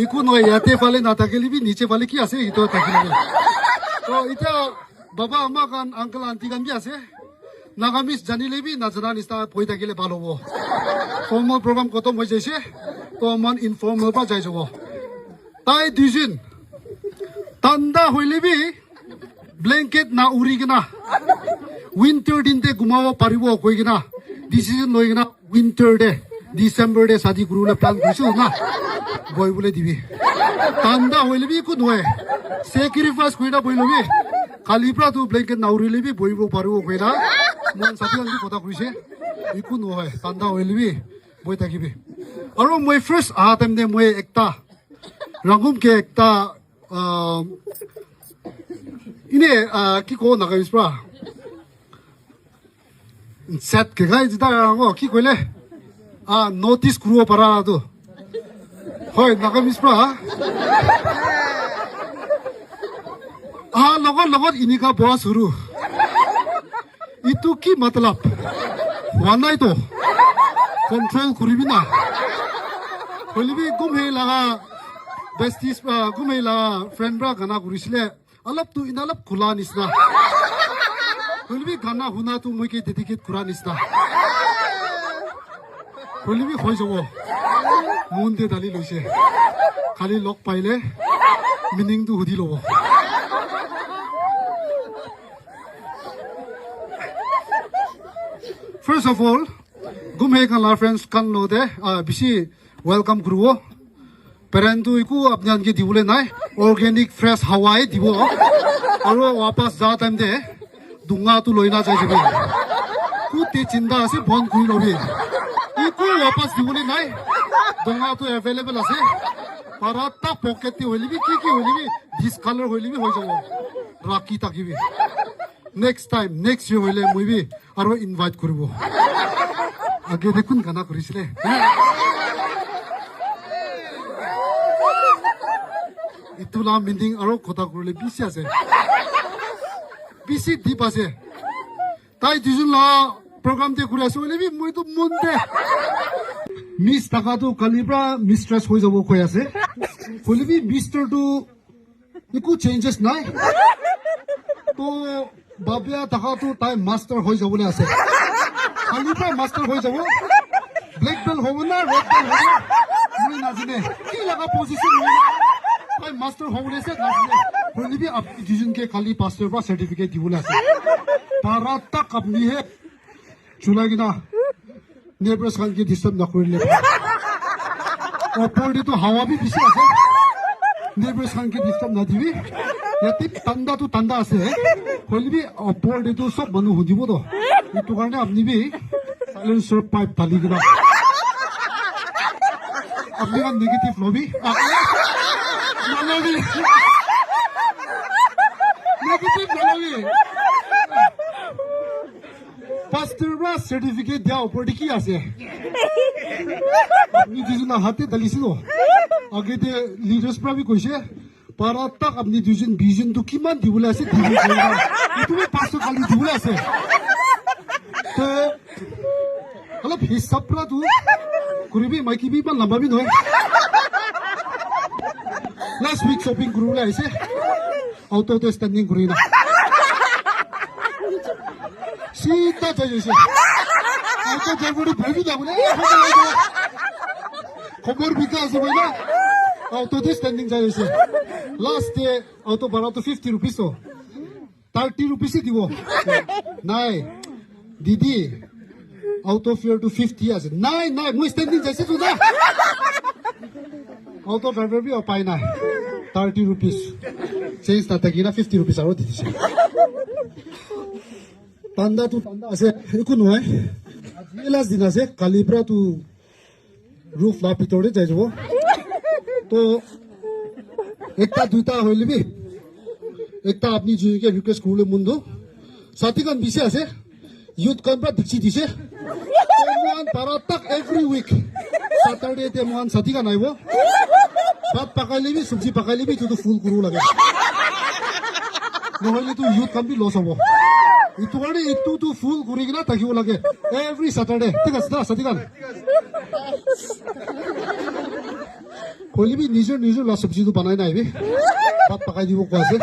একো নহয় ইয়াতে ফালে নাথাকিলেবি নিচে ফালে কি আছে ইটো থাকিলে তো এটা বাবা আমাক আঙ্কেল আন্টি গান বি আছে নাগামিজ জানিলেবি নাজানা নিচিনা পঢ়ি থাকিলে ভাল হ'ব ফৰ্মেল প্ৰগ্ৰাম খতম হৈ যাইছে তো মান ইনফৰ্মেল পৰা যাই যাব তাই দুজন ঠাণ্ডা হইলেবি ব্লেংকেট না উৰি কিনা উইন্টাৰ দিনতে ঘুমাব পাৰিব কৈ কিনা ডিচিজন লৈ কিনা উইন্টাৰ ডে ডিচেম্বৰ ডে শাদি কৰিবলৈ প্লান কৰিছোঁ না বহিবলৈ দিবি ঠাণ্ডা হইলেবি একো নহয় চেক্ৰিফাইচ কৰি না বহি ল'বি কালিৰ পৰা তোৰ ব্লেংকেট নাউৰিলেবি বহিব পাৰিব কৈ না মই চাতি আনি কথা কৈছে একো নহয় ঠাণ্ডা হইলেবি বহি থাকিবি আৰু মই ফাৰ্ষ্ট অহা টাইমতে মই একটা ৰাঙুমকে একটা ইনে কি কওঁ নাগামিজ পৰা চেট কে গাই যেতিয়া কি কৈলে নটিচ কৰিব পাৰাটো হয় নাগামিজ পৰা লগৰ লগত ইনিকা বৰা চুৰু ইটো কি মতলব হোৱা নাইতো কণ্ট্ৰল কৰিবি না হলিবি গুমহে লাগা বেষ্টিছ গুমহে লাগা ফ্ৰেণ্ডৰা গানা কৰিছিলে অলপতো ইন অলপ খোলা নিচিনা হলিবি গানা শুনাটো মই কি ডেডিকেট কৰা নিচিনা হলিবি হৈ যাব মনতে ঢালি লৈছে খালি লগ পাইলে মিনিংটো সুধি ল'ব First of all, gumhe kan la friends kan lo de bisi welcome kruwo parentu iku apnan ke dibule nai organic fresh hawai dibo aro wapas ja time de dunga tu loina jai jibe ku te chinda ase bon kui lobi iku wapas dibule nai dunga tu available ase parata pocket te holibi ki holibi this color holibi hoi jabo raki takibi next time next year hole muibi aro invite koribo age dekun gana korisile itula meeting aro kotha korle bisi ase bisi deep ase tai dijun la program te kuri ase hole bi moi to monte miss taka to kalibra mistress hoi jabo koi ase hole bi mister to iku changes nai to babia taka to tai master hoi jabole ase kalibra master hoi jabo black belt hobo na red belt hobo moi najine ki laga position tai master hobole ase najine hole bi ap dijun ke kali pastor pa certificate dibole ase para tak apni he chulagina neighbors kan ke disturb na korile opor to hawa bi bisi ase neighbors kan ke disturb na dibi yati tanda to tanda ase holibi opor to sob manu hudibo to itu karone apni bi silencer pipe tali gina apni kan negative lobby nalobi negative nalobi pastor ra certificate dia opor ki ase apni dijuna hate dalisi no age te leaders pra bi koise para tak apni dijun vision to kiman dibole ase itu bi pastor kali dibole ase to alop hisab pra tu kuribi maiki bi lamba bi noy last week shopping kurula ase auto to standing kurina sita jayese auto jaburi bhagi jabule khobor bikas hoina auto to standing jayese last day auto bhara to 50 rupees to 30 rupees dibo nai didi auto fare to 50 ase nai moi standing jaise to da auto driver bi apai na 30 rupees change ta takina 50 rupees aro didise tanda to tanda ase iku noy ajilas din ase kalibra to roof la pitore jai jabo to ekta duita hoilibi ekta apni jui ke request kurule mundo sati kan bisi ase youth kan pra dikchi dise mohan paratak every week saturday te mohan sati kan aibo bhat pakailibi sabji pakailibi to full kuru lage nohole to youth kan bi loss hobo itu kare itu to full kuri kina takhibo lage every saturday ঠিক আছে sati kan হ'লে B নিজৰ লা চব্জিটো বনাই নাই বে ভাত পকাই দিব কোৱা আছে